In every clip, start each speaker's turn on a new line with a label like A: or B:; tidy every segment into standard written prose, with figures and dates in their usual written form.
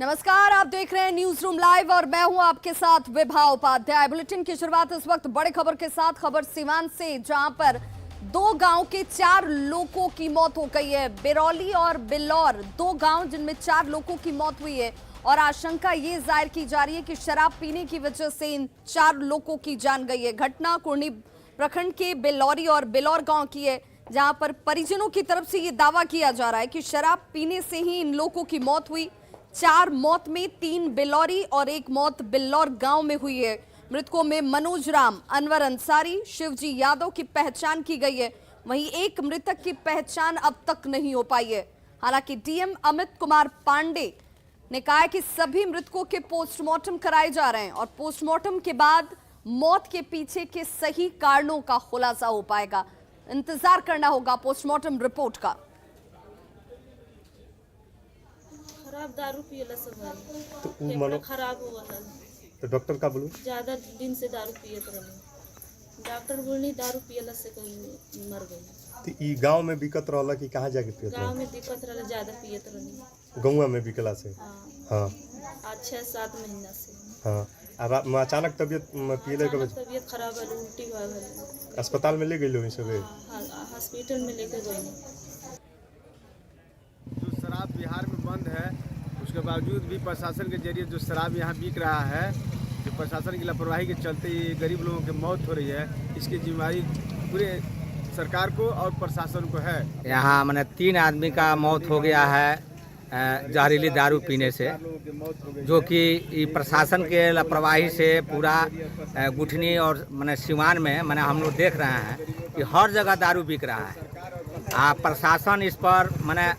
A: नमस्कार, आप देख रहे हैं न्यूज रूम लाइव और मैं हूं आपके साथ विभा उपाध्याय। बुलेटिन की शुरुआत इस वक्त बड़ी खबर के साथ, खबर सीवान से, जहां पर दो गांव के 4 लोगों की मौत हो गई है। बिरौली और बिल्लौर, दो गांव जिनमें 4 लोगों की मौत हुई है और आशंका ये जाहिर की जा रही है कि शराब पीने की वजह से इन 4 लोगों की जान गई है। घटना कुर्नी प्रखंड के बिल्लौरी और बिल्लौर गांव की है, जहां पर परिजनों की तरफ से ये दावा किया जा रहा है कि शराब पीने से ही इन लोगों की मौत हुई। 4 मौत में 3 बिल्लौरी और 1 मौत बिल्लौर गांव में हुई है। मृतकों में मनोज राम, अनवर अंसारी, शिवजी यादव की पहचान की गई है। वहीं एक मृतक की पहचान अब तक नहीं हो पाई है। हालांकि डीएम अमित कुमार पांडे ने कहा है कि सभी मृतकों के पोस्टमार्टम कराए जा रहे हैं और पोस्टमार्टम के बाद मौत के पीछे के सही कारणों का खुलासा हो पाएगा। इंतजार करना होगा पोस्टमार्टम रिपोर्ट का।
B: खराब दारू पियला सब है
C: तो
B: फेफड़ा खराब हो गया।
C: तो डॉक्टर का बोलू
B: ज्यादा दिन से दारू पियत रही। डॉक्टर बोलनी दारू पियला से कोई मर गई।
C: तो ई गांव में बिकत रहला कि कहाँ जाके पियत
B: गांव में दिक्कत रहला, ज्यादा पियत रही।
C: गौवा में बिकला से? हाँ
B: आज 6-7 महीना से।
C: हाँ। अचानक तबियत पियले के वजह
B: तबियत खराब है, उल्टी हुआ है।
C: अस्पताल में ले गई लोग सब?
B: हॉस्पिटल में लेकर गए।
D: जो शराब बिहार में बंद है, उसके बावजूद भी प्रशासन के जरिए जो शराब यहाँ बिक रहा है, जो प्रशासन की लापरवाही के चलते ये गरीब लोगों की मौत हो रही है, इसकी जिम्मेदारी पूरे सरकार को और प्रशासन को है।
E: यहाँ मैंने 3 आदमी का मौत हो गया है जहरीली दारू पीने से, जो कि प्रशासन के लापरवाही से पूरा गुठनी और मैंने सिवान में मैंने हम लोग देख रहे हैं कि हर जगह दारू बिक रहा है। प्रशासन इस पर मैंने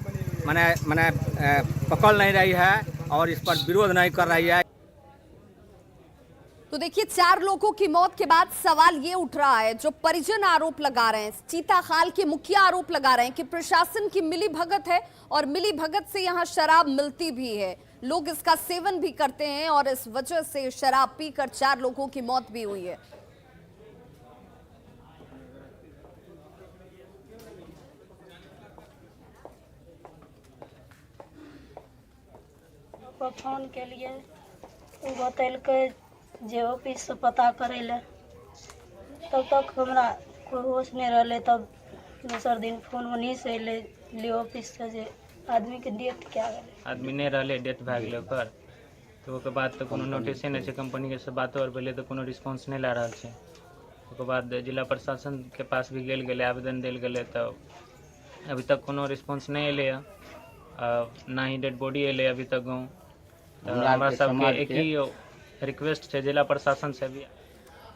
E: पकड़ नहीं रही है और इस पर विरोध नहीं कर रही है।
A: तो देखिए, 4 लोगों की मौत के बाद सवाल ये उठ रहा है, जो परिजन आरोप लगा रहे हैं, चीताखाल के मुखिया आरोप लगा रहे हैं कि प्रशासन की मिली भगत है और मिली भगत से यहाँ शराब मिलती भी है, लोग इसका सेवन भी करते हैं और इस वजह से शराब पीकर 4 लोगों की मौत भी हुई है।
F: फोन के लिए बतैलकै जे ऑफिस से पता करे ले, तब तक हमरा कोई होश नहीं रहले। तब दूसर दिन फोन वहीं से ले ऑफिस से जे आदमी के डेथ क्या गए,
G: आदमी नहीं रहले, डेथ भए गेलै ओकर। तो ओकर बाद तो कोनो नोटिसे नहीं छै, कंपनी के से बातो और भेलै तो कोनो रिस्पांस नहीं ला रहल छै। ओकर बाद जिला प्रशासन के पास भी गेलै, आवेदन देल गेलै, तो अभी तक कोनो रिस्पांस नहीं एलै है, ना ही डेड बॉडी एलै अभी तक गाँव। हमरा सबके एक ही रिक्वेस्ट है जिला प्रशासन से भी।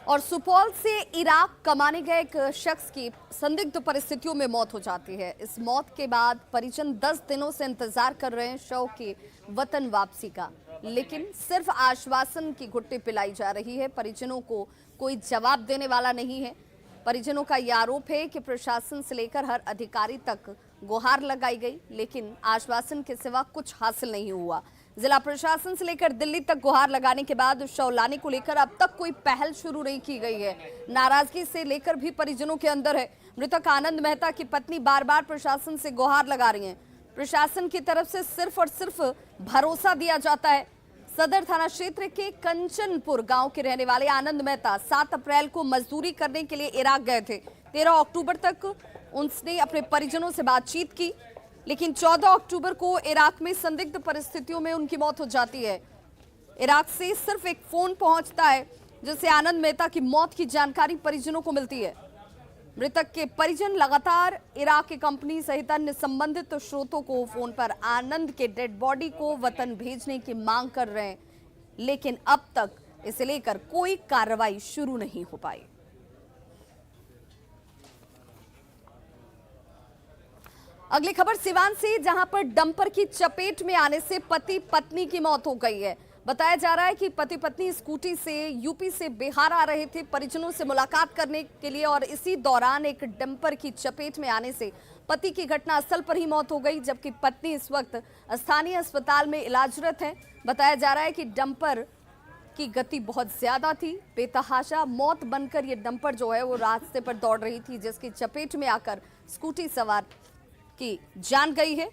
A: और सुपौल से इराक कमाने गए एक शख्स की संदिग्ध परिस्थितियों में मौत हो जाती है। इस मौत के बाद परिजन 10 दिनों से इंतजार कर रहे हैं शव की वतन वापसी का, लेकिन सिर्फ आश्वासन की घुट्टी पिलाई जा रही है। परिजनों को कोई जवाब देने वाला नहीं है। परिजनों का यह आरोप है कि प्रशासन से लेकर हर अधिकारी तक गुहार लगाई गई, लेकिन आश्वासन के सिवा कुछ हासिल नहीं हुआ। जिला प्रशासन से लेकर दिल्ली तक गुहार लगाने के बाद शव लाने को लेकर अब तक कोई पहल शुरू नहीं की गई है। नाराजगी से लेकर भी परिजनों के अंदर है। मृतक आनंद मेहता की पत्नी बार बार प्रशासन से गुहार लगा रही हैं। प्रशासन की तरफ से सिर्फ और सिर्फ भरोसा दिया जाता है। सदर थाना क्षेत्र के कंचनपुर गांव के रहने वाले आनंद मेहता 7 अप्रैल को मजदूरी करने के लिए इराक गए थे। 13 अक्टूबर तक उनसे अपने परिजनों से बातचीत की, लेकिन 14 अक्टूबर को इराक में संदिग्ध परिस्थितियों में उनकी मौत हो जाती है। इराक से सिर्फ एक फोन पहुंचता है जिससे आनंद मेहता की मौत की जानकारी परिजनों को मिलती है। मृतक के परिजन लगातार इराक की कंपनी सहित अन्य संबंधित स्रोतों को फोन पर आनंद के डेड बॉडी को वतन भेजने की मांग कर रहे हैं, लेकिन अब तक इसे लेकर कोई कार्रवाई शुरू नहीं हो पाई। अगली खबर सिवान से, जहां पर डंपर की चपेट में आने से पति पत्नी की मौत हो गई है। बताया जा रहा है कि पति पत्नी स्कूटी से यूपी से बिहार आ रहे थे परिजनों से मुलाकात करने के लिए और इसी दौरान एक डंपर की चपेट में आने से पति की घटनास्थल पर ही मौत हो गई, जबकि पत्नी इस वक्त स्थानीय अस्पताल में इलाजरत है। बताया जा रहा है कि डंपर की गति बहुत ज्यादा थी। बेतहाशा मौत बनकर ये डंपर जो है वो रास्ते पर दौड़ रही थी, जिसकी चपेट में आकर स्कूटी सवार की जान गई है।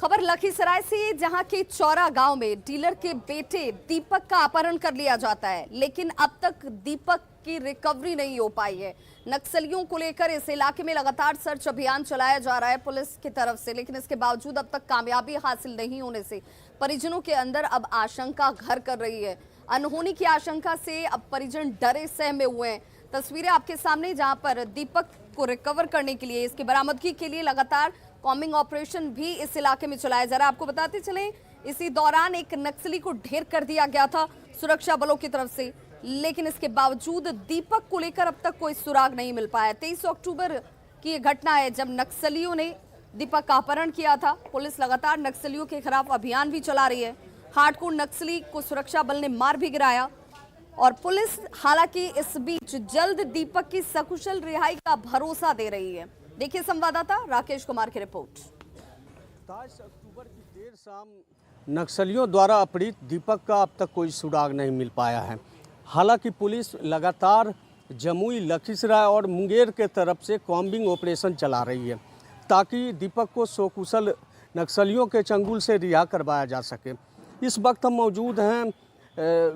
A: खबर लखीसराय से, जहां के चौरा गांव में डीलर के बेटे दीपक का अपहरण कर लिया जाता है, लेकिन अब तक दीपक की रिकवरी नहीं हो पाई है। नक्सलियों को लेकर इस इलाके में लगातार सर्च अभियान चलाया जा रहा है पुलिस की तरफ से, लेकिन इसके बावजूद अब तक कामयाबी हासिल नहीं होने से परिजनों के अंदर अब आशंका घर कर रही है। अनहोनी की आशंका से अब परिजन डरे सहमे हुए हैं। तस्वीरें आपके सामने, जहां पर दीपक को रिकवर करने के लिए, इसकी बरामदगी के लिए लगातार कॉम्बिंग ऑपरेशन भी इस इलाके में चलाया जा रहा है। आपको बताते चलें, इसी दौरान एक नक्सली को ढेर कर दिया गया था सुरक्षा बलों की तरफ से, लेकिन इसके बावजूद दीपक को लेकर अब तक कोई सुराग नहीं मिल पाया। 23 अक्टूबर की ये घटना है जब नक्सलियों ने दीपक का अपहरण किया था। पुलिस लगातार नक्सलियों के खिलाफ अभियान भी चला रही है। हार्डकोर नक्सली को सुरक्षा बल ने मार भी गिराया और पुलिस हालांकि इस बीच जल्द दीपक की सकुशल रिहाई का भरोसा दे रही है। देखिए संवाददाता राकेश कुमार की रिपोर्ट।
H: 27 अक्टूबर की देर शाम नक्सलियों द्वारा अपहृत दीपक का अब तक कोई सुराग नहीं मिल पाया है। हालांकि पुलिस लगातार जमुई, लखीसराय और मुंगेर के तरफ से कॉम्बिंग ऑपरेशन चला रही है ताकि दीपक को सकुशल नक्सलियों के चंगुल से रिहा करवाया जा सके। इस वक्त हम मौजूद हैं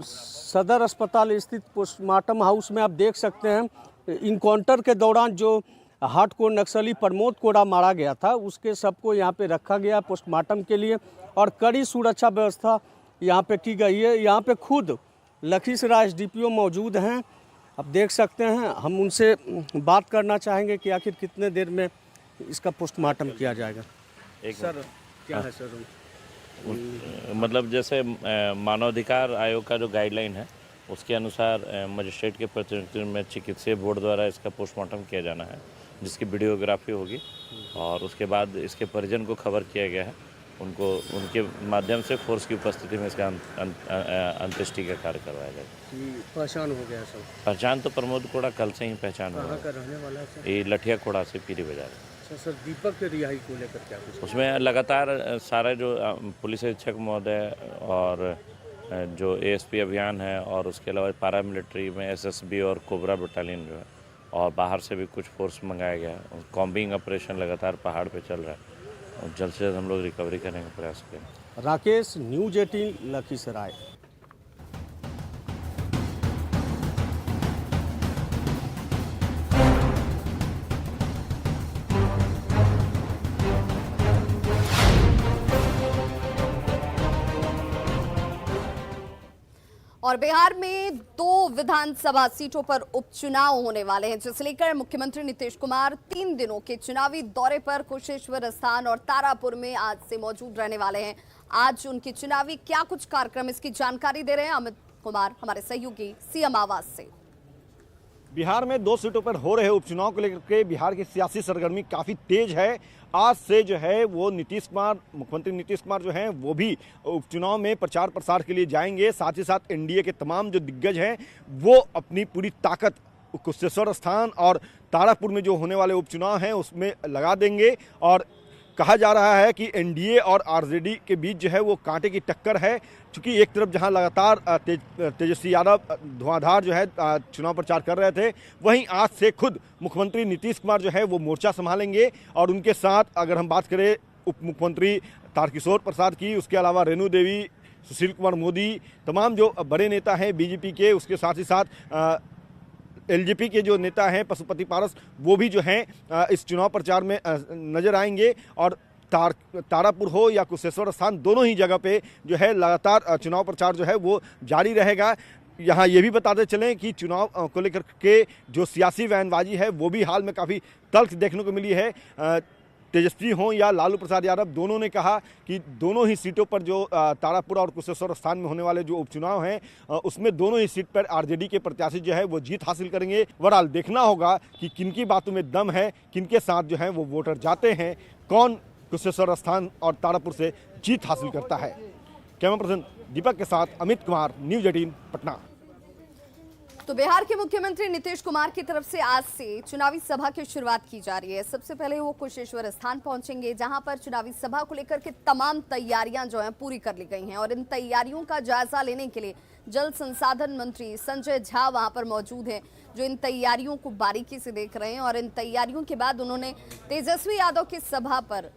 H: सदर अस्पताल स्थित पोस्टमार्टम हाउस में। आप देख सकते हैं इनकाउंटर के दौरान जो हार्डकोर नक्सली प्रमोद कोड़ा मारा गया था, उसके सबको यहाँ पे रखा गया पोस्टमार्टम के लिए और कड़ी सुरक्षा व्यवस्था यहाँ पे की गई है। यहाँ पे खुद लखीसराय SDPO मौजूद हैं। आप देख सकते हैं, हम उनसे बात करना चाहेंगे कि आखिर कितने देर में इसका पोस्टमार्टम किया जाएगा। सर क्या है सर?
I: मतलब जैसे मानवाधिकार आयोग का जो गाइडलाइन है उसके अनुसार मजिस्ट्रेट के प्रतिनिधित्व में चिकित्सीय बोर्ड द्वारा इसका पोस्टमार्टम किया जाना है, जिसकी वीडियोग्राफी होगी और उसके बाद इसके परिजन को खबर किया गया है। उनको उनके माध्यम से फोर्स की उपस्थिति में इसका अंत्येष्टि का कार्य करवाया जाएगा।
H: पहचान हो गया सर?
I: पहचान तो प्रमोद कोड़ा कल से ही पहचान हुआ।
H: कहाँ का रहने वाला है सर?
I: ये लठिया कोड़ा से पीरी बाजार।
H: सर दीपक के रिहाई को लेकर क्या कुछ?
I: उसमें लगातार सारे जो पुलिस अधीक्षक महोदय और जो ASP अभियान है और उसके अलावा पैरामिलिट्री में SSB और कोबरा बटालियन जो है और बाहर से भी कुछ फोर्स मंगाया गया है। कॉम्बिंग ऑपरेशन लगातार पहाड़ पे चल रहा है और जल्द से जल्द हम लोग रिकवरी करने का प्रयास करें।
H: राकेश, न्यूज़ 18 लखीसराय।
A: और बिहार में 2 विधानसभा सीटों पर उपचुनाव होने वाले हैं, जिसे लेकर मुख्यमंत्री नीतीश कुमार 3 दिनों के चुनावी दौरे पर कुशेश्वर स्थान और तारापुर में आज से मौजूद रहने वाले हैं। आज उनकी चुनावी क्या कुछ कार्यक्रम, इसकी जानकारी दे रहे हैं अमित कुमार हमारे सहयोगी CM आवाज से।
J: बिहार में 2 सीटों पर हो रहे उपचुनाव को लेकर के बिहार की सियासी सरगर्मी काफ़ी तेज है। आज से जो है वो मुख्यमंत्री नीतीश कुमार जो हैं वो भी उपचुनाव में प्रचार प्रसार के लिए जाएंगे। साथ ही साथ NDA के तमाम जो दिग्गज हैं वो अपनी पूरी ताकत कुशेश्वर स्थान और तारापुर में जो होने वाले उपचुनाव हैं उसमें लगा देंगे। और कहा जा रहा है कि NDA और RJD के बीच जो है वो कांटे की टक्कर है, क्योंकि एक तरफ जहां लगातार तेजस्वी यादव धुआंधार जो है चुनाव प्रचार कर रहे थे, वहीं आज से खुद मुख्यमंत्री नीतीश कुमार जो है वो मोर्चा संभालेंगे। और उनके साथ अगर हम बात करें उप मुख्यमंत्री तारकिशोर प्रसाद की, उसके अलावा रेणु देवी, सुशील कुमार मोदी, तमाम जो बड़े नेता हैं BJP के, उसके साथ ही साथ LJP के जो नेता हैं पशुपति पारस, वो भी जो हैं इस चुनाव प्रचार में नजर आएंगे। और तारापुर हो या कुशेश्वर स्थान, दोनों ही जगह पे जो है लगातार चुनाव प्रचार जो है वो जारी रहेगा। यहाँ ये भी बताते चलें कि चुनाव को लेकर के जो सियासी बयानबाजी है वो भी हाल में काफ़ी तल्ख देखने को मिली है। तेजस्वी हों या लालू प्रसाद यादव, दोनों ने कहा कि दोनों ही सीटों पर जो तारापुर और कुशेश्वर स्थान में होने वाले जो उपचुनाव हैं उसमें दोनों ही सीट पर RJD के प्रत्याशी जो है वो जीत हासिल करेंगे। बहरहाल देखना होगा कि किनकी बातों में दम है, किनके साथ जो है वो वोटर जाते हैं, कौन कुशेश्वर स्थान और तारापुर से जीत हासिल करता है। कैमरा पर्सन दीपक के साथ अमित कुमार, न्यूज़ 18 पटना।
A: तो बिहार के मुख्यमंत्री नीतीश कुमार की तरफ से आज से चुनावी सभा की शुरुआत की जा रही है। सबसे पहले वो कुशेश्वर स्थान पहुंचेंगे, जहां पर चुनावी सभा को लेकर के तमाम तैयारियां जो हैं पूरी कर ली गई हैं। और इन तैयारियों का जायजा लेने के लिए जल संसाधन मंत्री संजय झा वहां पर मौजूद हैं, जो इन तैयारियों को बारीकी से देख रहे हैं। और इन तैयारियों के बाद उन्होंने तेजस्वी यादव की सभा पर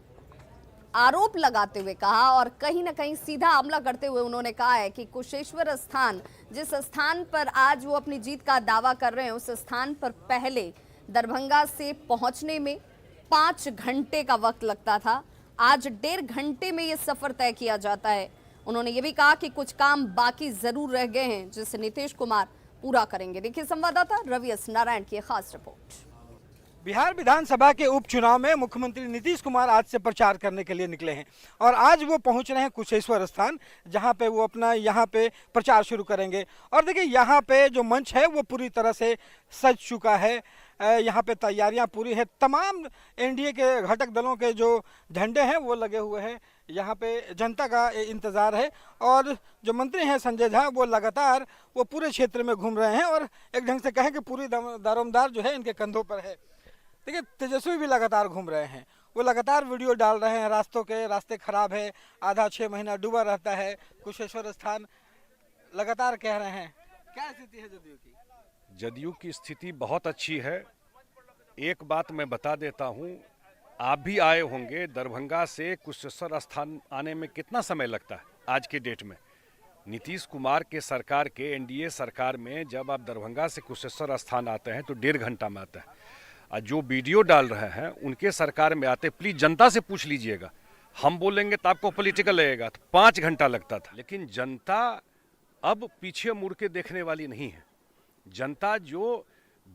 A: आरोप लगाते हुए कहा और कहीं ना कहीं सीधा हमला करते हुए उन्होंने कहा है कि कुशेश्वर स्थान, जिस स्थान पर आज वो अपनी जीत का दावा कर रहे हैं, उस स्थान पर पहले दरभंगा से पहुंचने में 5 घंटे का वक्त लगता था। आज 1.5 घंटे में ये सफर तय किया जाता है। उन्होंने ये भी कहा कि कुछ काम बाकी जरूर रह गए हैं जिसे नीतीश कुमार पूरा करेंगे। देखिए संवाददाता रवि एस नारायण की खास रिपोर्ट।
K: बिहार विधानसभा के उपचुनाव में मुख्यमंत्री नीतीश कुमार आज से प्रचार करने के लिए निकले हैं और आज वो पहुंच रहे हैं कुशेश्वर स्थान, जहां पे वो अपना यहाँ पे प्रचार शुरू करेंगे। और देखिए यहाँ पे जो मंच है वो पूरी तरह से सज चुका है। यहाँ पे तैयारियां पूरी है। तमाम एनडीए के घटक दलों के जो झंडे हैं वो लगे हुए हैं। यहाँ पे जनता का इंतज़ार है और जो मंत्री हैं संजय झा वो लगातार वो पूरे क्षेत्र में घूम रहे हैं और एक ढंग से कहें कि पूरी दारोमदार जो है इनके कंधों पर है। देखिए तेजस्वी भी लगातार घूम रहे हैं, वो लगातार वीडियो डाल रहे हैं। रास्ते खराब है, आधा 6 महीना डूबा रहता है कुशेश्वर स्थान, लगातार कह रहे हैं। क्या स्थिति है जदयू की?
L: जदयू की स्थिति बहुत अच्छी है। एक बात मैं बता देता हूं, आप भी आए होंगे, दरभंगा से कुशेश्वर स्थान आने में कितना समय लगता है आज के डेट में। नीतीश कुमार के सरकार के एनडीए सरकार में जब आप दरभंगा से कुशेश्वर स्थान आते हैं तो 1.5 घंटा में आता है। और जो वीडियो डाल रहे हैं उनके सरकार में आते, प्लीज जनता से पूछ लीजिएगा, हम बोलेंगे तो आपको पॉलिटिकल लगेगा, तो 5 घंटा लगता था। लेकिन जनता अब पीछे मुड़ के देखने वाली नहीं है। जनता जो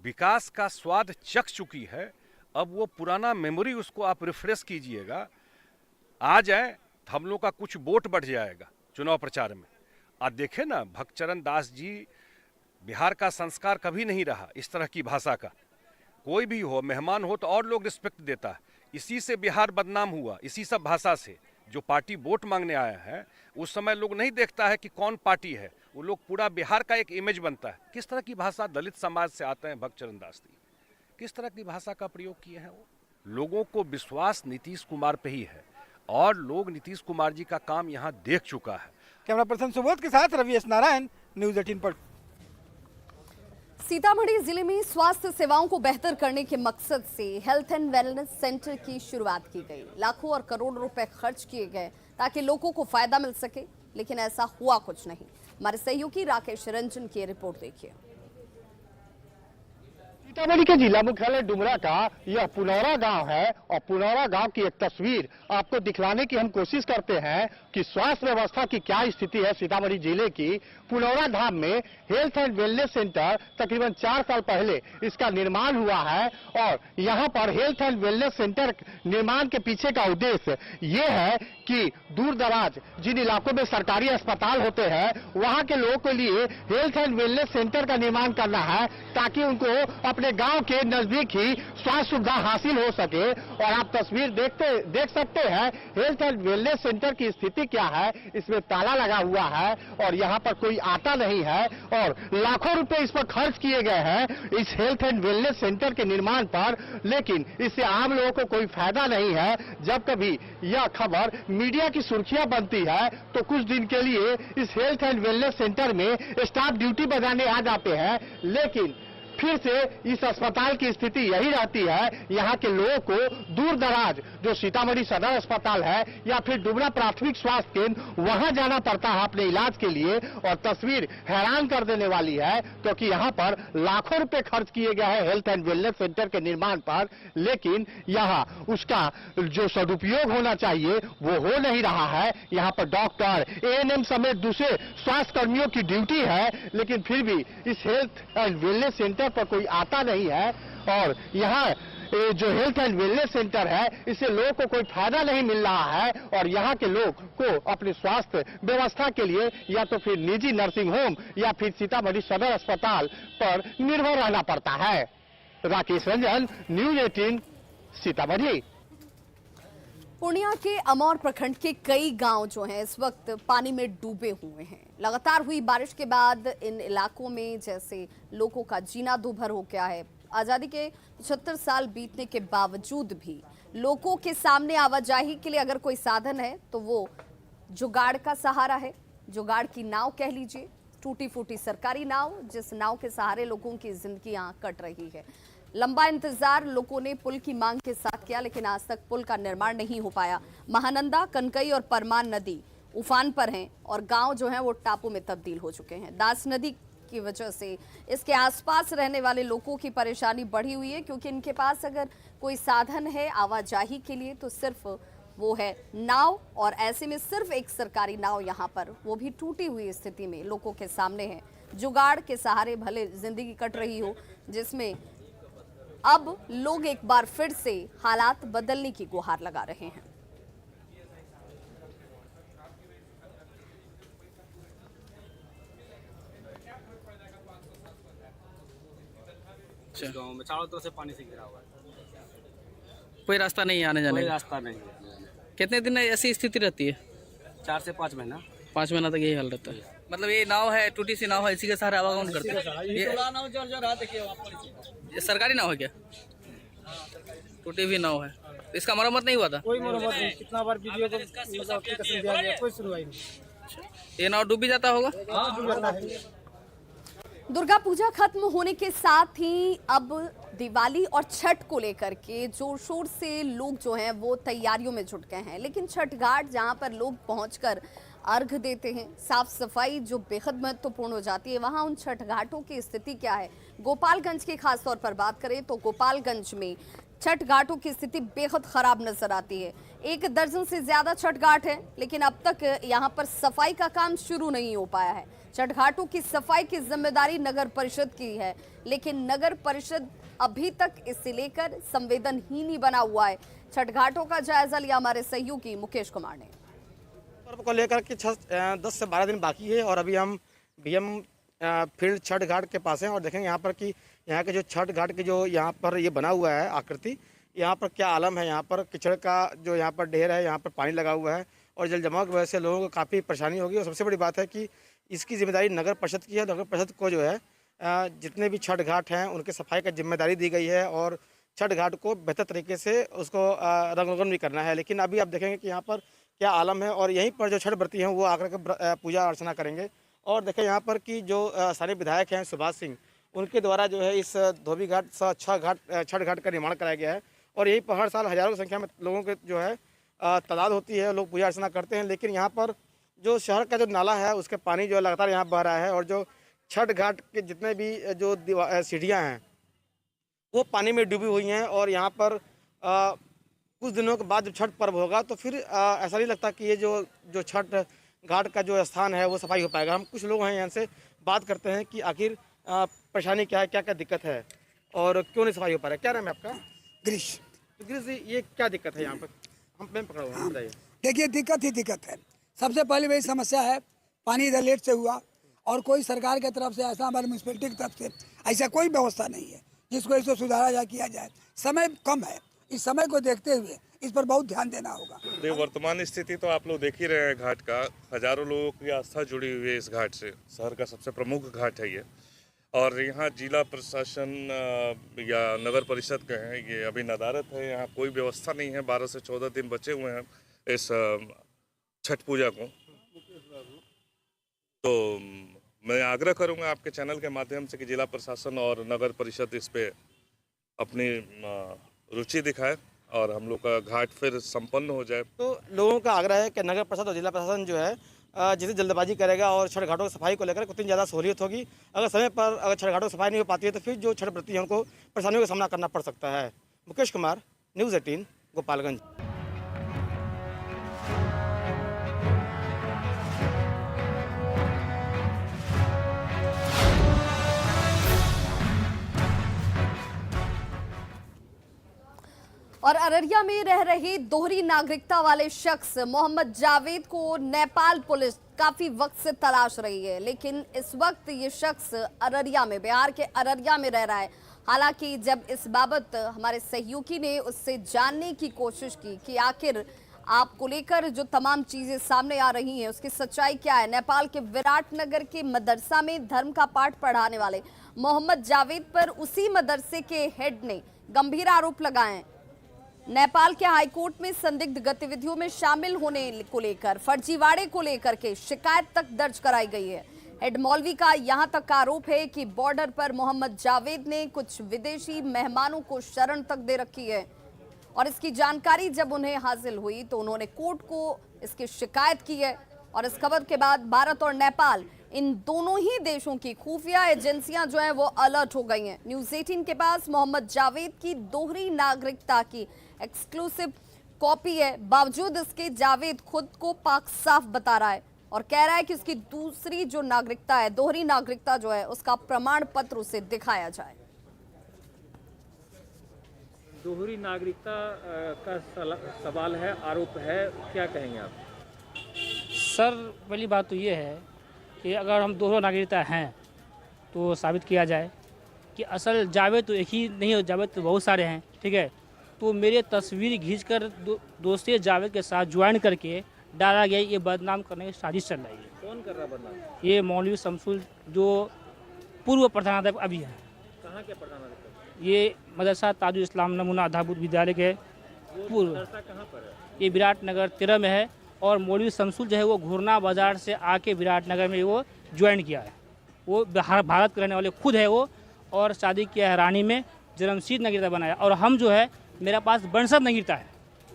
L: विकास का स्वाद चख चुकी है, अब वो पुराना मेमोरी उसको आप रिफ्रेश कीजिएगा। आ जाए तो हम लोग का कुछ वोट बढ़ जाएगा चुनाव प्रचार में। आज देखे ना, भक्तचरण दास जी, बिहार का संस्कार कभी नहीं रहा इस तरह की भाषा का। कोई भी हो, मेहमान हो तो और लोग रिस्पेक्ट देता है। इसी से बिहार बदनाम हुआ, इसी सब भाषा से। जो पार्टी वोट मांगने आया है उस समय लोग नहीं देखता है कि कौन पार्टी है, वो लोग पूरा बिहार का एक इमेज बनता है। किस तरह की भाषा दलित समाज से आते हैं भक्तचरण दास जी, किस तरह की भाषा का प्रयोग किए हैं वो। लोगों को विश्वास नीतीश कुमार पे ही है और लोग नीतीश कुमार जी का काम यहाँ देख चुका है।
K: कैमरा पर्सन सुबोध के साथ रवि एस नारायण, न्यूज़ 18 पर।
A: सीतामढ़ी जिले में स्वास्थ्य सेवाओं को बेहतर करने के मकसद से हेल्थ एंड वेलनेस सेंटर की शुरुआत की गई। लाखों और करोड़ों रुपए खर्च किए गए ताकि लोगों को फायदा मिल सके, लेकिन ऐसा हुआ कुछ नहीं। हमारे सहयोगी राकेश रंजन की रिपोर्ट देखिए।
M: सीतामढ़ी के जिला मुख्यालय डुमरा का यह पुनौरा गांव है और पुनौरा गांव की एक तस्वीर आपको दिखलाने की हम कोशिश करते हैं कि स्वास्थ्य व्यवस्था की क्या स्थिति है सीतामढ़ी जिले की। पुनौरा धाम में हेल्थ एंड वेलनेस सेंटर तकरीबन 4 साल पहले इसका निर्माण हुआ है और यहाँ पर हेल्थ एंड वेलनेस सेंटर निर्माण के पीछे का उद्देश्य ये है कि दूर दराज जिन इलाकों में सरकारी अस्पताल होते हैं वहाँ के लोगों के लिए हेल्थ एंड वेलनेस सेंटर का निर्माण करना है ताकि उनको अपने गांव के नजदीक ही स्वास्थ्य सुविधा हासिल हो सके। और आप तस्वीर देख सकते हैं हेल्थ एंड वेलनेस सेंटर की स्थिति क्या है। इसमें ताला लगा हुआ है और यहाँ पर कोई आता नहीं है और लाखों रुपए इस पर खर्च किए गए हैं इस हेल्थ एंड वेलनेस सेंटर के निर्माण पर, लेकिन इससे आम लोगों को कोई फायदा नहीं है। जब कभी यह खबर मीडिया की सुर्खियां बनती है तो कुछ दिन के लिए इस हेल्थ एंड वेलनेस सेंटर में स्टाफ ड्यूटी बजाने आ जाते हैं, लेकिन फिर से इस अस्पताल की स्थिति यही रहती है। यहाँ के लोगों को दूर दराज जो सीतामढ़ी सदर अस्पताल है या फिर डुमरा प्राथमिक स्वास्थ्य केंद्र वहां जाना पड़ता है अपने इलाज के लिए। और तस्वीर हैरान कर देने वाली है क्योंकि यहाँ पर लाखों रुपए खर्च किए गए हैं हेल्थ एंड वेलनेस सेंटर के निर्माण पर, लेकिन यहाँ उसका जो सदुपयोग होना चाहिए वो हो नहीं रहा है। यहाँ पर डॉक्टर, एएनएम समेत दूसरे स्वास्थ्य कर्मियों की ड्यूटी है, लेकिन फिर भी इस हेल्थ एंड वेलनेस सेंटर पर कोई आता नहीं है। और यहाँ जो हेल्थ एंड वेलनेस सेंटर है इससे लोगों को कोई फायदा नहीं मिल रहा है और यहाँ के लोग को अपने स्वास्थ्य व्यवस्था के लिए या तो फिर निजी नर्सिंग होम या फिर सीतामढ़ी सदर अस्पताल पर निर्भर रहना पड़ता है। राकेश रंजन, न्यूज़ 18 सीतामढ़ी।
A: पूर्णिया के अमौर प्रखंड के कई गांव जो हैं इस वक्त पानी में डूबे हुए हैं। लगातार हुई बारिश के बाद इन इलाकों में जैसे लोगों का जीना दूभर हो गया है। आज़ादी के 75 साल बीतने के बावजूद भी लोगों के सामने आवाजाही के लिए अगर कोई साधन है तो वो जुगाड़ का सहारा है। जुगाड़ की नाव कह लीजिए, टूटी फूटी सरकारी नाव, जिस नाव के सहारे लोगों की जिंदगियां कट रही है। लंबा इंतजार लोगों ने पुल की मांग के साथ किया, लेकिन आज तक पुल का निर्माण नहीं हो पाया। महानंदा, कनकई और परमान नदी उफान पर हैं और गांव जो हैं वो टापू में तब्दील हो चुके हैं। दास नदी की वजह से इसके आसपास रहने वाले लोगों की परेशानी बढ़ी हुई है, क्योंकि इनके पास अगर कोई साधन है आवाजाही के लिए तो सिर्फ वो है नाव, और ऐसे में सिर्फ एक सरकारी नाव यहाँ पर, वो भी टूटी हुई स्थिति में लोगों के सामने है। जुगाड़ के सहारे भले जिंदगी कट रही हो, जिसमें अब लोग एक बार फिर से हालात बदलने की गुहार लगा रहे हैं।
N: गाँव में चारों तरफ से पानी से घिरा हुआ है,
O: कोई रास्ता नहीं है आने जाने
N: कोई
O: का?
N: रास्ता नहीं है।
O: कितने दिन ऐसी स्थिति रहती है?
N: 4 से 5 महीना।
O: 5 महीना तक यही हाल रहता है। मतलब ये नाव है, टूटी सी नाव है, इसी के सहारे आवागमन करते हैं। ये सरकारी नाव है क्या? टूटी हुई नाव है, इसका मरम्मत नहीं हुआ था?
N: कोई मरम्मत नहीं, कितना बार वीडियो को एप्लीकेशन दिया गया, कोई सुनवाई नहीं।
O: ये नाव डूब भी जाता होगा?
N: हाँ, डूब जाता है।
A: दुर्गा पूजा खत्म होने के साथ ही अब दिवाली और छठ को लेकर के जोर शोर से लोग जो हैं वो तैयारियों में जुट गए हैं, लेकिन छठ घाट जहां पर लोग पहुंचकर अर्घ देते हैं, साफ सफाई जो बेहद महत्वपूर्ण हो जाती है, वहां उन छठ घाटों की स्थिति क्या है? गोपालगंज की खास तौर पर बात करें तो गोपालगंज में छठ घाटों की स्थिति बेहद खराब नजर आती है। 1 दर्जन से ज्यादा छठ घाट है, लेकिन अब तक यहां पर सफाई का काम शुरू नहीं हो पाया है। छठ घाटों की सफाई की जिम्मेदारी नगर परिषद की है, लेकिन नगर परिषद अभी तक इसे लेकर संवेदनहीन ही बना हुआ है। छठ घाटों का जायजा लिया हमारे सहयोगी मुकेश कुमार ने।
P: पर्व को लेकर के 10 से 12 दिन बाकी है और अभी हम बीएम फील्ड छठ घाट के पास हैं और देखेंगे यहाँ पर कि यहाँ के जो छठ घाट के जो यहाँ पर ये बना हुआ है आकृति, यहाँ पर क्या आलम है। यहाँ पर कीचड़ का जो यहाँ पर ढेर है, यहाँ पर पानी लगा हुआ है और जल जमाव की वजह से लोगों को काफ़ी परेशानी होगी। और सबसे बड़ी बात है कि इसकी जिम्मेदारी नगर परिषद की है। नगर परिषद को जो है जितने भी छठ घाट हैं उनके सफाई का जिम्मेदारी दी गई है और छठ घाट को बेहतर तरीके से उसको रंग रोगन भी करना है। लेकिन अभी आप देखेंगे कि यहाँ पर क्या आलम है और यहीं पर जो छठ व्रती हैं वो आकर के पूजा अर्चना करेंगे। और देखें यहाँ पर कि जो स्थानीय विधायक हैं सुभाष सिंह, उनके द्वारा जो है इस धोबी घाट छठ घाट का निर्माण कराया गया है और यहीं पर हर साल हज़ारों की संख्या में लोगों के जो है तादाद होती है, लोग पूजा अर्चना करते हैं। लेकिन यहाँ पर जो शहर का जो नाला है उसके पानी जो लगातार यहाँ बह रहा है और जो छठ घाट के जितने भी जो सीढ़ियाँ हैं वो पानी में डूबी हुई हैं। और यहाँ पर कुछ दिनों के बाद जब छठ पर्व होगा तो फिर ऐसा नहीं लगता कि ये जो छठ घाट का जो स्थान है वो सफाई हो पाएगा। हम कुछ लोग हैं यहाँ से बात करते हैं कि आखिर परेशानी क्या है, क्या क्या दिक्कत है और क्यों नहीं सफाई हो पा रहा है। क्या नाम है आपका?
Q: गिरीश।
P: तो गिरीश जी, ये क्या दिक्कत है यहाँ पर? हम पेन पकड़ा हुआ, बताइए।
Q: देखिए, दिक्कत ही दिक्कत है। सबसे पहले वही समस्या है, पानी इधर लेट से हुआ और कोई सरकार की तरफ से ऐसा, हमारे म्यूनसिपैलिटी की तरफ से ऐसा कोई व्यवस्था नहीं है जिसको इसको सुधारा जाए, किया जाए। समय कम है, इस समय को देखते हुए इस पर बहुत ध्यान देना होगा।
R: वर्तमान स्थिति तो आप लोग देख ही रहे हैं घाट का, हजारों लोगों की आस्था जुड़ी हुई है इस घाट से। शहर का सबसे प्रमुख घाट है ये और यहाँ जिला प्रशासन या नगर परिषद के हैं ये अभी नदारत है। यहाँ कोई व्यवस्था नहीं है। 12 से 14 दिन बचे हुए हैं इस छठ पूजा को। तो मैं आग्रह करूँगा आपके चैनल के माध्यम से कि जिला प्रशासन और नगर परिषद इस पे अपनी रुचि दिखाए और हम लोग का घाट फिर संपन्न हो जाए।
P: तो लोगों का आग्रह है कि नगर परिषद और जिला प्रशासन जो है जिसे जल्दबाजी करेगा और छठ घाटों की सफाई को लेकर उतनी ज़्यादा सहूलियत होगी। अगर समय पर अगर छठ घाटों की सफाई नहीं हो पाती है तो फिर जो छठ व्रती हैं उनको परेशानियों का सामना करना पड़ सकता है। मुकेश कुमार, न्यूज़ 18, गोपालगंज।
A: और अररिया में रह रहे दोहरी नागरिकता वाले शख्स मोहम्मद जावेद को नेपाल पुलिस काफी वक्त से तलाश रही है, लेकिन इस वक्त ये शख्स अररिया में, बिहार के अररिया में रह रहा है। हालांकि जब इस बाबत हमारे सहयोगी ने उससे जानने की कोशिश की कि आखिर आपको लेकर जो तमाम चीजें सामने आ रही हैं उसकी सच्चाई क्या है, नेपाल के विराटनगर के मदरसा में धर्म का पाठ पढ़ाने वाले मोहम्मद जावेद पर उसी मदरसे के हेड ने गंभीर आरोप लगाए हैं। नेपाल के हाईकोर्ट में संदिग्ध गतिविधियों में शामिल होने को लेकर, फर्जीवाड़े को लेकर के शिकायत तक दर्ज कराई गई है। हेड मौलवी का यहां तक आरोप है कि बॉर्डर पर मोहम्मद जावेद ने कुछ विदेशी मेहमानों को शरण तक दे रखी है और इसकी जानकारी जब उन्हें हासिल हुई तो उन्होंने कोर्ट को इसकी शिकायत की है। और इस खबर के बाद भारत और नेपाल, इन दोनों ही देशों की खुफिया एजेंसियां जो हैं वो अलर्ट हो गई हैं। न्यूज़ 18 के पास मोहम्मद जावेद की दोहरी नागरिकता की एक्सक्लूसिव कॉपी है। बावजूद इसके जावेद खुद को पाक साफ बता रहा है और कह रहा है कि उसकी दूसरी जो नागरिकता है, दोहरी नागरिकता जो है, उसका प्रमाण पत्र उसे दिखाया जाए।
S: दोहरी नागरिकता का सवाल है, आरोप है, क्या कहेंगे आप?
T: सर, पहली बात तो ये है कि अगर हम दोहरा नागरिकता हैं तो साबित किया जाए कि असल जावेद तो एक ही नहीं है, जावेद तो बहुत सारे हैं, ठीक है। तो मेरे तस्वीर खींचकर दोस्ती जावेद के साथ ज्वाइन करके डाला गया, ये बदनाम करने की साजिश चल रही है।
S: कौन कर रहा बदनाम?
T: ये मौलवी शमसुल जो पूर्व प्रधानाध्यापक अभी है।
S: कहाँ के प्रधानाध्यापक?
T: ये मदरसा ताजुल इस्लाम नमूना आधारभूत विद्यालय के पूर्व।
S: मदरसा कहाँ पर है?
T: ये विराटनगर 13 में है और मौलवी शमसुल जो है वो घुरना बाजार से आके विराटनगर में वो ज्वाइन किया है। वो भारत के रहने वाले खुद है वो, और शादी किया है रानी में, जन्मसिद्ध नागरिकता बनाया। और हम जो है, मेरा पास वंशज नागरिकता है।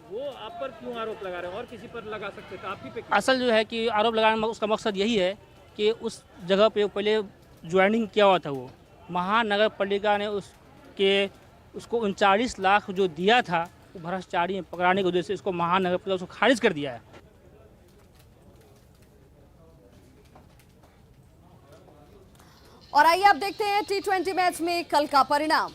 S: वो आप पर क्यों आरोप लगा रहे हैं? और किसी पर लगा सकते थे, आप ही पे क्यों?
T: असल जो है कि आरोप लगाने में उसका मकसद यही है कि उस जगह पे पहले ज्वाइनिंग किया हुआ था, वो महानगर पालिका ने उसको 39 लाख जो दिया था वो भ्रष्टाचारी में पकड़ाने के उद्देश्य से इसको महानगर पालिका उसको खारिज कर दिया है।
A: और आइए आप देखते हैं T20 मैच में कल का परिणाम।